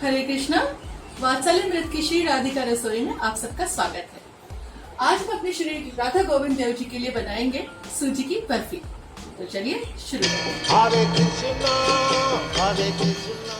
हरे कृष्णा। वात्सल्य नृत्य की श्री राधिका रसोई में आप सबका स्वागत है। आज हम अपने श्री राधा गोविंद देव जी के लिए बनाएंगे सूजी की बर्फी। तो चलिए शुरू करते हैं। हरे कृष्णा हरे कृष्णा।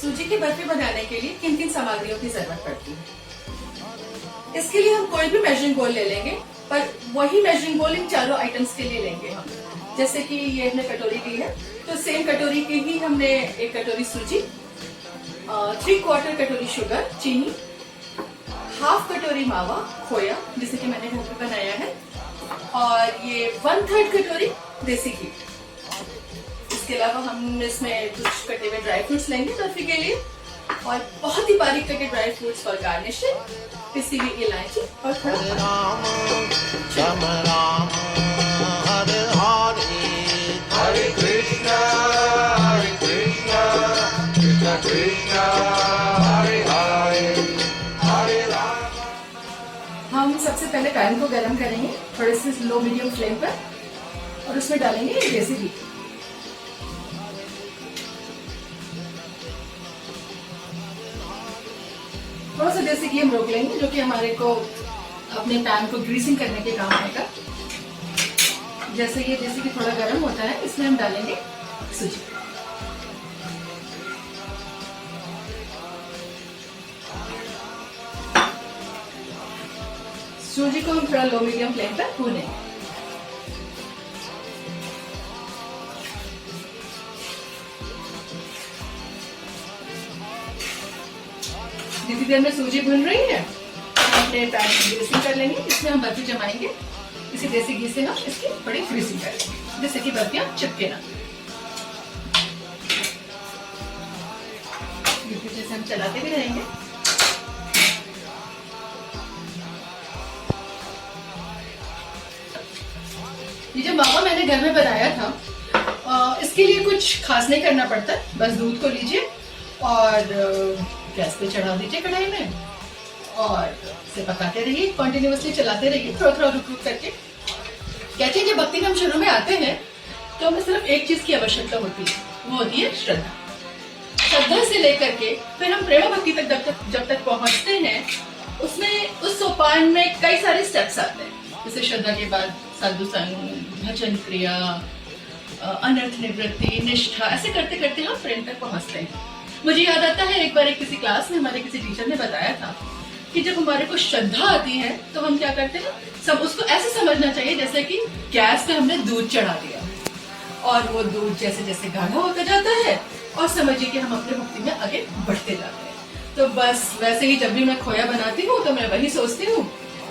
सूजी की बर्फी बनाने के लिए किन किन सामग्रियों की जरूरत पड़ती है? इसके लिए हम कोई भी मेजरिंग बोल ले लेंगे, पर वही मेजरिंग बोल इन चारों आइटम्स के लिए लेंगे हम। जैसे कि ये हमने कटोरी ली है, तो सेम कटोरी की ही हमने एक कटोरी सूजी, 3/4 कटोरी शुगर चीनी, हाफ कटोरी मावा खोया जिसे कि मैंने घर पे बनाया है, और ये 1/3 कटोरी देसी घी। इसके अलावा हम इसमें कुछ कटे हुए ड्राई फ्रूट्स लेंगे बर्फी के लिए, और बहुत ही बारीक कटे ड्राई फ्रूट्स फॉर गार्निशिंग, पिसी हुई इलायची और थोड़ा हरे राम राम राम हरे हरे। हरे कृष्णा कृष्णा कृष्णा हरे हरे हरे राम। हम सबसे पहले पैन को गरम करेंगे थोड़े से लो मीडियम फ्लेम पर, और उसमें डालेंगे देसी घी। थोड़ा सा देसी घी हम रोक लेंगे, जो कि हमारे को अपने पैन को ग्रीसिंग करने के काम आएगा। जैसे ये देसी घी थोड़ा गर्म होता है, इसमें हम डालेंगे सूजी। सूजी को हम थोड़ा लो मीडियम फ्लेम पर भूनेंगे। जितनी देर में सूजी भून रही है, हम अपने पैन की ग्रीसिंग कर लेंगे। इसमें हम बर्फी जमाएंगे। इसी देसी घी से हम इसकी बड़ी ग्रीसिंग करेंगे, जिससे कि बर्फियां चिपके ना। जैसे हम चलाते भी रहेंगे। ये जो मावा मैंने घर में बनाया था, इसके लिए कुछ खास नहीं करना पड़ता। बस दूध को लीजिए और गैस पे चढ़ा दीजिए कढ़ाई में, और इसे पकाते रहिए, कंटिन्यूअसली चलाते रहिए, थोड़ा थोड़ा रुक रुक करके। कहते हैं जब भक्ति में हम शुरू में आते हैं तो हमें सिर्फ एक चीज की आवश्यकता होती है, वो होती है श्रद्धा। श्रद्धा से लेकर के फिर हम प्रेम भक्ति तक जब तक पहुंचते हैं, उसमें उस सोपान में कई सारे स्टेप्स आते हैं। जैसे श्रद्धा के बाद साधु संग, भजन क्रिया, अनर्थ निवृत्ति, निष्ठा, ऐसे करते करते हम प्रेम तक पहुंचते हैं। मुझे याद आता है एक बार किसी क्लास में हमारे किसी टीचर ने बताया था कि जब हमारे को श्रद्धा आती है तो हम क्या करते हैं, सब उसको ऐसे समझना चाहिए जैसे कि गैस पे हमने दूध चढ़ा दिया, और वो दूध जैसे जैसे गाढ़ा होता जाता है, और समझिए कि हम अपने भक्ति में आगे बढ़ते जाते हैं। तो बस वैसे ही जब भी मैं खोया बनाती हूँ तो मैं वही सोचती हूँ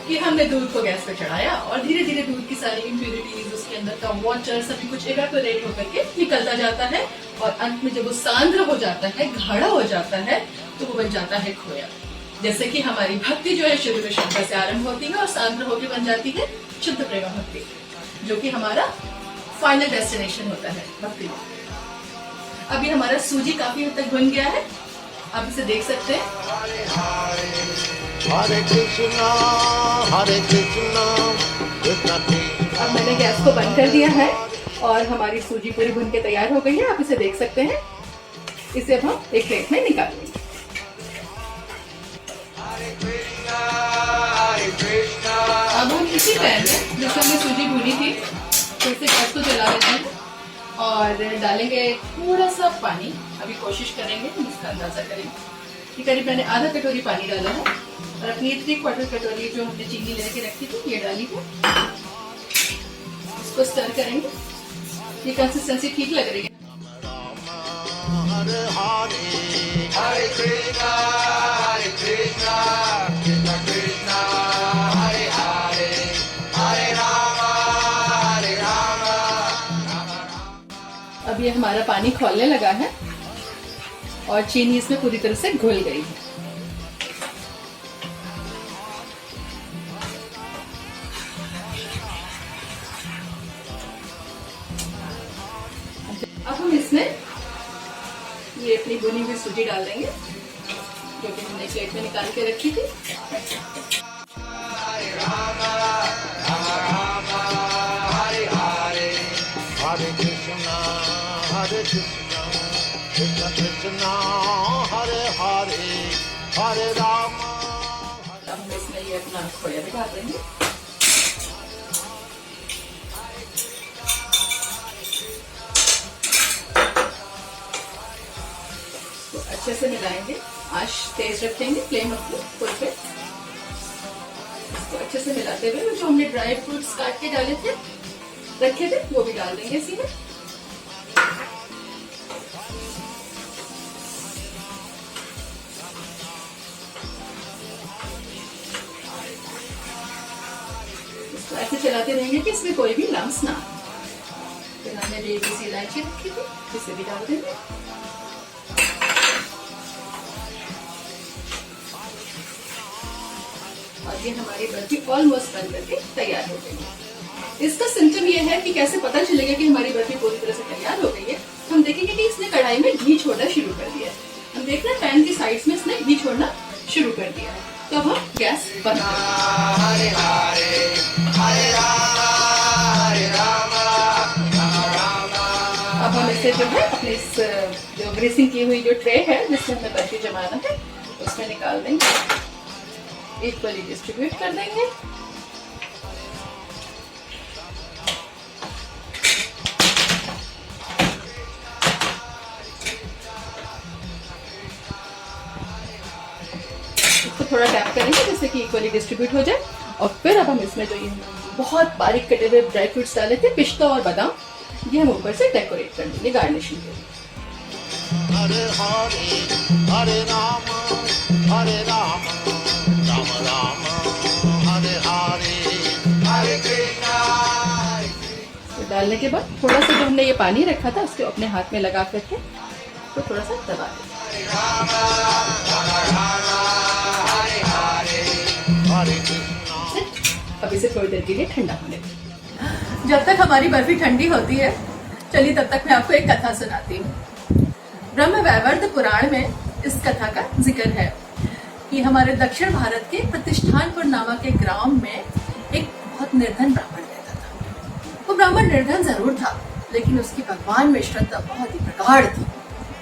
कि हमने दूध को गैस पे चढ़ाया, और धीरे धीरे दूध की सारी इम्प्यूरिटीज, उसके अंदर का वाटर, सभी कुछ इवेपोरेट होकर के निकलता जाता है, और अंत में जब वो सांद्र हो जाता है, गाढ़ा हो जाता है, तो वो बन जाता है खोया। जैसे कि हमारी भक्ति जो है शुरू में श्रद्धा से आरंभ होती है और सांद्र होकर बन जाती है शुद्ध प्रेम भक्ति, जो कि हमारा फाइनल डेस्टिनेशन होता है भक्ति में। अभी हमारा सूजी काफी हद तक भुन गया है, आप इसे देख सकते हैं। हरे कृष्णा कृष्णा कृष्णा। अब मैंने गैस को बंद कर दिया है, और हमारी सूजी पूरी भुन के तैयार हो गई है। आप इसे देख सकते हैं। इसे अब हम एक प्लेट में निकाल लेंगे। अब हम इसी पैन में जिसमें हमने सूजी भुनी थी, फिर से गैस को जला देते हैं और डालेंगे थोड़ा सा पानी। अभी कोशिश करेंगे हम इसका अंदाजा करेंगे कि करीब मैंने आधा कटोरी पानी डाला है, और अपनी 3/4 कटोरी जो हमने चीनी लेके रखी थी ये डाली है। इसको स्टर करेंगे। ये कंसिस्टेंसी ठीक लग रही है। हरे हरे हरे कृष्णा कृष्णा कृष्णा हरे हरे हरे राम राम राम। अब ये हमारा पानी खौलने लगा है, और चीनी इसमें पूरी तरह से घुल गई है। अब हम इसमें ये अपनी भुनी हुई सूजी डाल देंगे, जो कि हमने प्लेट में निकाल के रखी थी। हरे कृष्णा कृष्णा कृष्णा हरे Hare Hare Rama अब हम इसमें ये अपना खोया भी डाल देंगे। तो अच्छे से मिलाएंगे, आंच तेज रखेंगे, फ्लेम अपनी फुल पे। इसको अच्छे से मिलाते हुए जो हमने ड्राई फ्रूट्स काट के डाले थे रखे थे वो भी डाल देंगे इसी में। इसको ऐसे चलाते रहेंगे कि इसमें कोई भी लम्स ना आए। फिर हमने भी किसी इलायची रखी थी, इसे भी डाल देंगे। और ये हमारी बर्फी ऑलमोस्ट बन करके तैयार हो गई है। इसका सिम्टम ये है कि कैसे पता चलेगा कि हमारी बर्फी पूरी तरह से तैयार हो गई है। हम देखेंगे कि इसने कढ़ाई में घी छोड़ना शुरू कर दिया है। हम देख रहे हैं पैन की साइड्स में इसने घी छोड़ना शुरू कर दिया है। तो अब हम गैस बंद कर देंगे। Hare Hare Hare Rama Hare Rama Rama Rama अब हम इसे जो है अपने इस जो ग्रीसिंग की हुई जो ट्रे है जिसमें हमें बर्फी जमाना है उसमें निकाल देंगे, इक्वली डिस्ट्रीब्यूट कर देंगे। इसको थोड़ा टैप करेंगे जिससे कि इक्वली डिस्ट्रीब्यूट हो जाए। और फिर अब हम इसमें जो ये बहुत बारीक कटे हुए ड्राई फ्रूट्स डाले थे, पिस्ता और बादाम, ये हम ऊपर से डेकोरेट कर देंगे गार्निशिंग के लिए। Hare Hare Hare Rama Hare Rama Rama Rama Hare Hare Hare Krishna Hare तो डालने के बाद थोड़ा सा जो हमने ये पानी रखा था उसको अपने हाथ में लगा करके तो थोड़ा सा दबा दें। Rama Rama Rama Hare Hare Hare Krishna अब इसे थोड़ी देर के लिए ठंडा होने दें। जब तक हमारी बर्फी ठंडी होती है, चलिए तब तक मैं आपको एक कथा सुनाती हूँ। ब्रह्म वैवर्त पुराण में इस कथा का जिक्र है कि हमारे दक्षिण भारत के प्रतिष्ठानपुर नामक एक ग्राम में एक बहुत निर्धन ब्राह्मण रहता था। वो ब्राह्मण निर्धन जरूर था, लेकिन उसकी भगवान में श्रद्धा बहुत ही प्रगाढ़ थी।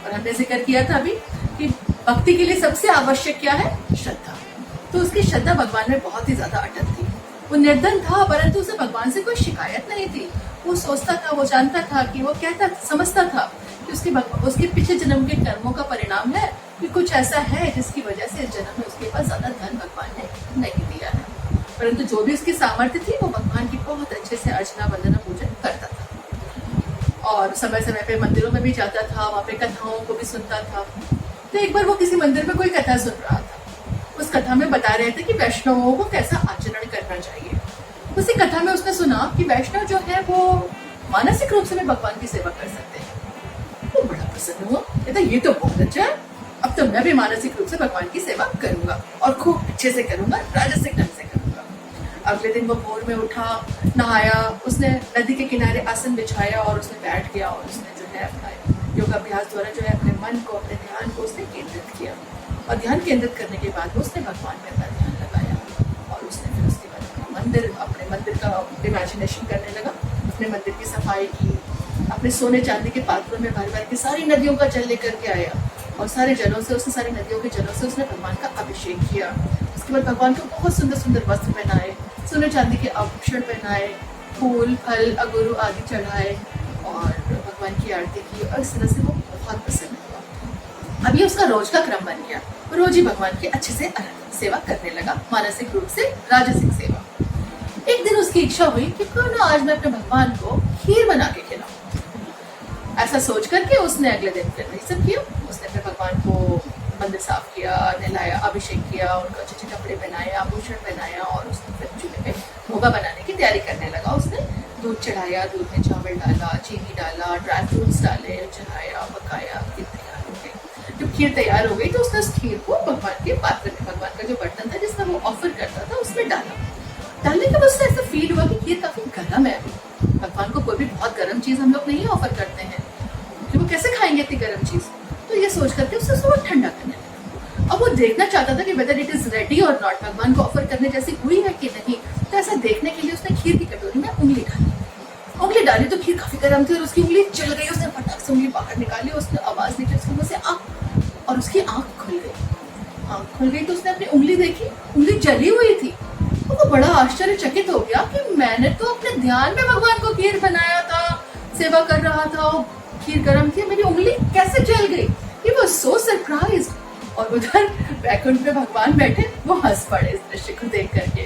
और हमने जिक्र किया था अभी कि भक्ति के लिए सबसे आवश्यक क्या है? श्रद्धा। तो उसकी श्रद्धा भगवान में बहुत ही ज्यादा अटल थी। वो निर्धन था परंतु उसे भगवान से कोई शिकायत नहीं थी। वो सोचता था, वो जानता था कि वो कहता समझता था कि उसके पिछले जन्म के कर्मों का परिणाम है कि कुछ ऐसा है जिसकी वजह से इस जन्म में उसके पास ज्यादा धन भगवान ने नहीं दिया है। परंतु जो भी उसकी सामर्थ्य थी वो भगवान की बहुत अच्छे से अर्चना वंदना पूजन करता था और समय समय पे मंदिरों में भी जाता था, वहाँ पे कथाओं को भी सुनता था। तो एक बार वो किसी मंदिर में कोई कथा सुन रहा था। उस कथा में बता रहे थे कि वैष्णवों को कैसा आचरण करना चाहिए। उसी कथा में उसने सुना कि वैष्णव जो है वो मानसिक रूप से भी भगवान की सेवा कर सकते हैं। वो बड़ा प्रसन्न हुआ, कहता ये तो बहुत अच्छा है, अब तो मैं भी मानसिक रूप से भगवान की सेवा करूंगा और खूब अच्छे से करूंगा, राजसिक ढंग से करूंगा। अगले दिन वो भोर में उठा, नहाया, उसने नदी के किनारे आसन बिछाया और उसने बैठ गया और उसने जो है अपना योगाभ्यास द्वारा जो है अपने मन को, अपने ध्यान को उसने केंद्रित किया। और ध्यान केंद्रित करने के बाद उसने भगवान में अपना ध्यान लगाया और उसने फिर उसके बाद अपने मंदिर का इमेजिनेशन करने लगा। अपने मंदिर की सफाई की, अपने सोने चांदी के पात्रों में भर भर के सारी नदियों का जल लेकर के आया और सारे जलों से उसने सारी नदियों के जलों से उसने भगवान का अभिषेक किया। उसके बाद भगवान को बहुत सुंदर सुंदर वस्त्र पहनाए, सोने चांदी के आभूषण पहनाए, फूल फल अगुरु आदि चढ़ाए और भगवान की आरती की और इस तरह से वो बहुत प्रसन्न हुआ। अब ये उसका रोज का क्रम बन गया। रोज ही भगवान की अच्छे से सेवा करने लगा, मानसिक रूप से राजसिक सेवा। एक दिन उसकी इच्छा हुई कि क्यों ना आज मैं अपने भगवान को खीर बना के खिलाऊं। ऐसा सोच करके उसने अगले दिन फिर वही सब किया। उसने फिर भगवान को मंदिर साफ किया, नहलाया, अभिषेक किया, उनको अच्छे अच्छे कपड़े पहनाए, आभूषण पहनाया और उसने फिर चूल्हे पे भोगा बनाने की तैयारी करने लगा। उसने दूध चढ़ाया, दूध में चावल डाला, चीनी डाला, ड्राई फ्रूट्स डाले, चढ़ाया, पकाया, खीर तैयार हो गई। जब खीर तैयार हो गई तो उसने उस खीर को भगवान के पात्र में, भगवान का जो बर्तन था जिसमें वो ऑफर करता था, उसमें डाला। डालने के बाद उससे ऐसा फील हुआ कि खीर काफी गर्म है। भगवान को कोई भी बहुत गर्म चीज हम लोग नहीं ऑफर करते हैं कि वो कैसे खाएंगे इतनी गर्म चीज। तो ये सोच करके उससे वो ठंडा करने लगा। अब वो देखना चाहता था कि वेदर इट इज रेडी और नॉट, भगवान को ऑफर करने जैसी हुई है कि नहीं। तो ऐसा देखने के लिए उसने खीर की कटोरी में उंगली डाली तो खीर काफी गर्म थी और उसकी उंगली जल गई। उसने फटाक से उंगली बाहर निकाली, उसने आवाज निकली उसके मुंह से, आग, और उसकी आंख खुल गई। आँख खुल गई तो उसने अपनी उंगली देखी, उंगली जली हुई थी। तो वो बड़ा आश्चर्यचकित हो गया कि मैंने तो अपने ध्यान में भगवान को खीर बनाया था, सेवा कर रहा था, खीर गर्म थी, मेरी उंगली कैसे जल गई? He was so surprised। और उधर वैकुंठ में भगवान बैठे, वो हंस पड़े इस दृश्य को देख करके।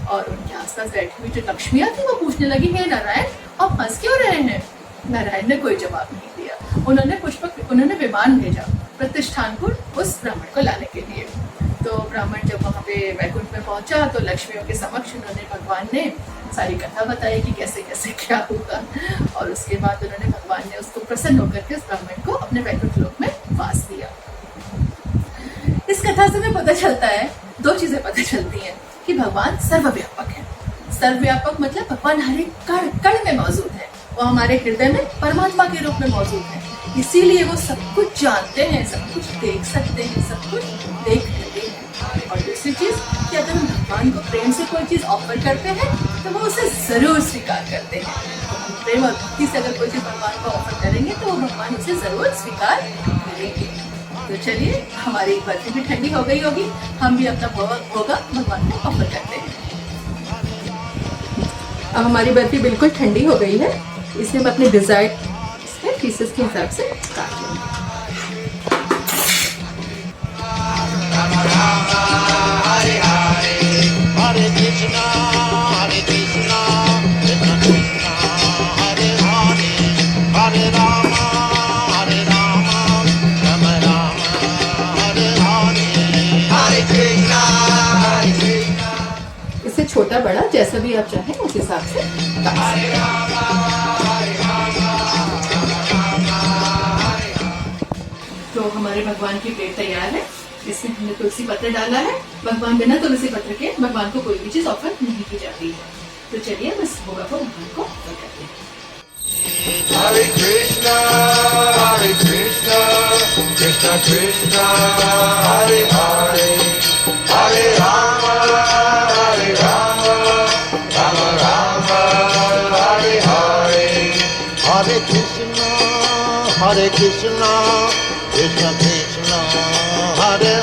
और उनके आसपास बैठी हुई जो लक्ष्मियां थी वो पूछने लगी, हे नारायण, आप हंस क्यों रहे हैं? नारायण ने कोई जवाब नहीं दिया। उन्होंने विमान भेजा प्रतिष्ठानपुर उस ब्राह्मण को लाने के लिए। तो ब्राह्मण जब वहाँ पे वैकुंठ में पहुंचा तो लक्ष्मियों के समक्ष उन्होंने भगवान ने सारी कथा बताई कि कैसे कैसे क्या हुआ। और उसके बाद उन्होंने भगवान ने उसको प्रसन्न होकर के उस ब्राह्मण को अपने वैकुंठ लोक में वास दिया। इस कथा से हमें पता चलता है, दो चीजें पता चलती हैं कि भगवान सर्वव्यापक है। सर्वव्यापक मतलब भगवान हर एक कण कण में मौजूद है, वो हमारे हृदय में परमात्मा के रूप में मौजूद है। इसीलिए वो सब कुछ जानते हैं, सब कुछ देख सकते हैं, सब कुछ देख लेते हैं। और दूसरी चीज कि अगर हम भगवान को प्रेम से कोई चीज ऑफर करते हैं तो वो उसे जरूर स्वीकार करते हैं। तो हम प्रेम और भक्ति से अगर कोई चीज भगवान को ऑफर करेंगे तो वो भगवान उसे जरूर स्वीकार करेंगे। तो चलिए, हमारी बर्फी भी ठंडी हो गई होगी, हम भी अपना होगा भगवान को ऑफर करते हैं। अब हमारी बर्फी बिल्कुल ठंडी हो गई है, इसे हम अपने डिजायर पीसेस के हिसाब से काट लेंगे। Hare Krishna, Hare Krishna, Krishna Krishna, Hare Hare, Hare Rama, Hare Rama, Rama Rama, Hare Hare, Hare Krishna, Hare Krishna। इसे छोटा बड़ा जैसा भी आप चाहें उस हिसाब से काट सकते हैं। तो हमारे भगवान की प्लेट तैयार है। इसमें हमने तुलसी पत्र डाला है। भगवान बिना तुलसी पत्र के भगवान को कोई भी चीज ऑफर नहीं की जाती है। तो चलिए हम इस भोगा को भगवान को ऑफर करते हैं। Hare Krishna, Hare Krishna, Krishna Krishna, Hare Hare, Hare Rama, Hare Rama, Rama Rama, Hare Hare, Hare Krishna, Krishna Krishna, Hare